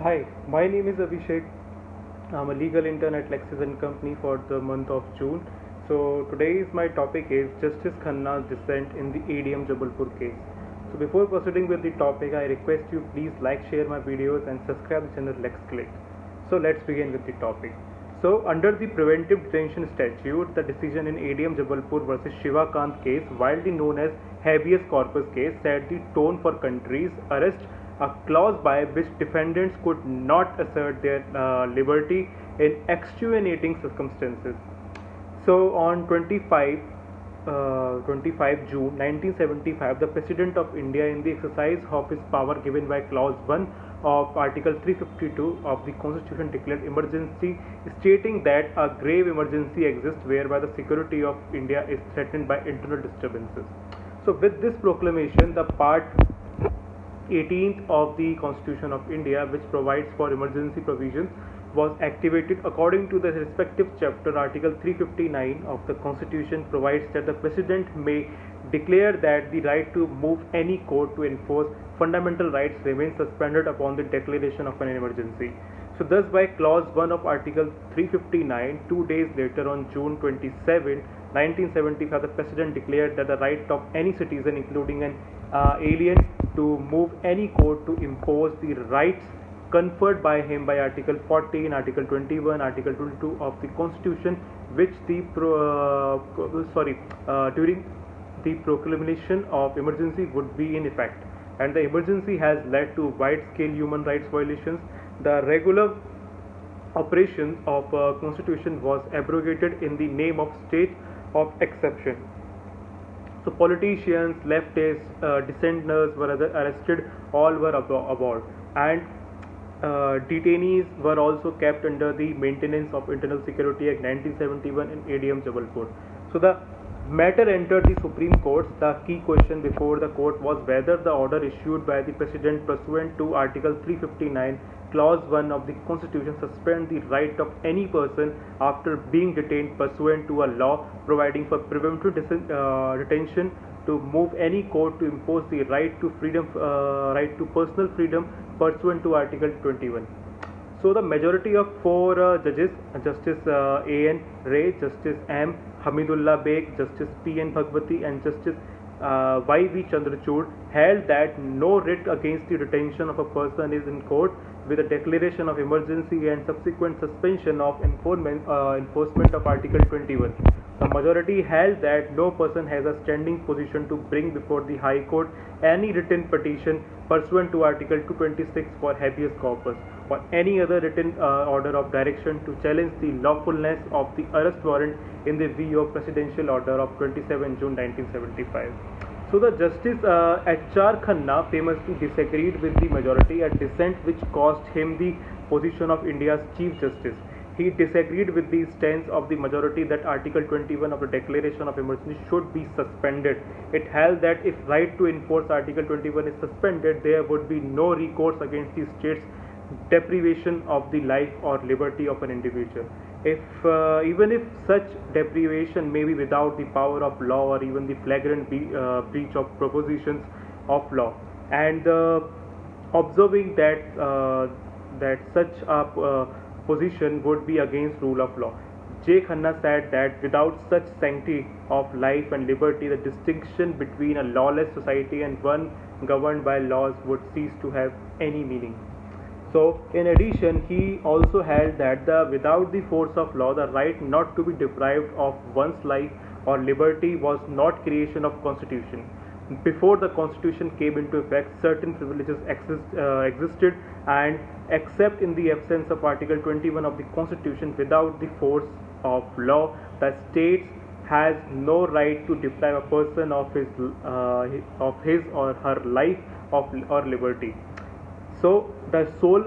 Hi, my name is Abhishek. I'm a legal intern at LEXIS and Company for the month of June. So today's my topic is Justice Khanna's dissent in the ADM Jabalpur case. So before proceeding with the topic, I request you please like, share my videos and subscribe the channel Lexcliq. So let's begin with the topic. So under the preventive detention statute, the decision in ADM Jabalpur versus Shivakant case, widely known as habeas corpus case, set the tone for country's arrest, a clause by which defendants could not assert their liberty in extenuating circumstances. So on 25 June 1975, the President of India, in the exercise of his power given by Clause 1 of Article 352 of the Constitution, declared emergency, stating that a grave emergency exists whereby the security of India is threatened by internal disturbances. So with this proclamation, the Part 18th of the Constitution of India, which provides for emergency provisions, was activated. According to the respective chapter, Article 359 of the Constitution provides that the President may declare that the right to move any court to enforce fundamental rights remains suspended upon the declaration of an emergency. So thus, by Clause 1 of Article 359, 2 days later, on June 27, 1975, the President declared that the right of any citizen, including an alien, to move any court to impose the rights conferred by him by Article 14, Article 21, Article 22 of the Constitution, which during the proclamation of emergency would be in effect. And the emergency has led to wide-scale human rights violations. The regular operation of Constitution was abrogated in the name of state of exception. So politicians, leftists, dissenters were arrested, all were aboard, and detainees were also kept under the Maintenance of Internal Security Act 1971 in ADM Jabalpur. So the matter entered the Supreme Court. The key question before the court was whether the order issued by the President pursuant to Article 359, Clause 1 of the Constitution, suspend the right of any person after being detained pursuant to a law providing for preventive detention to move any court to impose the right to freedom, right to personal freedom pursuant to Article 21. So the majority of four judges, Justice A.N. Ray, Justice M. Hamidullah Beg, Justice P.N. Bhagwati and Justice Y.V. Chandrachud, held that no writ against the detention of a person is in court with a declaration of emergency and subsequent suspension of enforcement of Article 21. The majority held that no person has a standing position to bring before the High Court any written petition pursuant to Article 226 for habeas corpus or any other written order of direction to challenge the lawfulness of the arrest warrant in the view of Presidential Order of 27 June 1975. So the Justice H.R. Khanna famously disagreed with the majority, a dissent which cost him the position of India's Chief Justice. He disagreed with the stance of the majority that Article 21 of the Declaration of Emergency should be suspended. It held that if right to enforce Article 21 is suspended, there would be no recourse against the state's deprivation of the life or liberty of an individual. Even if such deprivation may be without the power of law or even the flagrant breach of propositions of law, and observing that such a position would be against rule of law, J. Khanna said that without such sanctity of life and liberty, the distinction between a lawless society and one governed by laws would cease to have any meaning. So, in addition, he also held that without the force of law, the right not to be deprived of one's life or liberty was not creation of Constitution. Before the Constitution came into effect, certain privileges existed, and except in the absence of Article 21 of the Constitution, without the force of law, the state has no right to deprive a person of his or her life or liberty. So the sole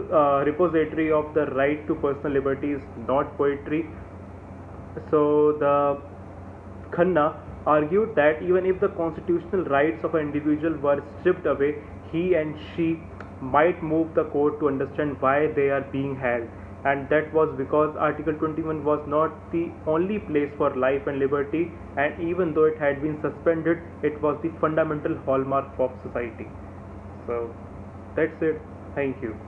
repository of the right to personal liberty is not poetry. So the Khanna argued that even if the constitutional rights of an individual were stripped away, he and she might move the court to understand why they are being held, and that was because Article 21 was not the only place for life and liberty, and even though it had been suspended, it was the fundamental hallmark of society. So that's it. Thank you.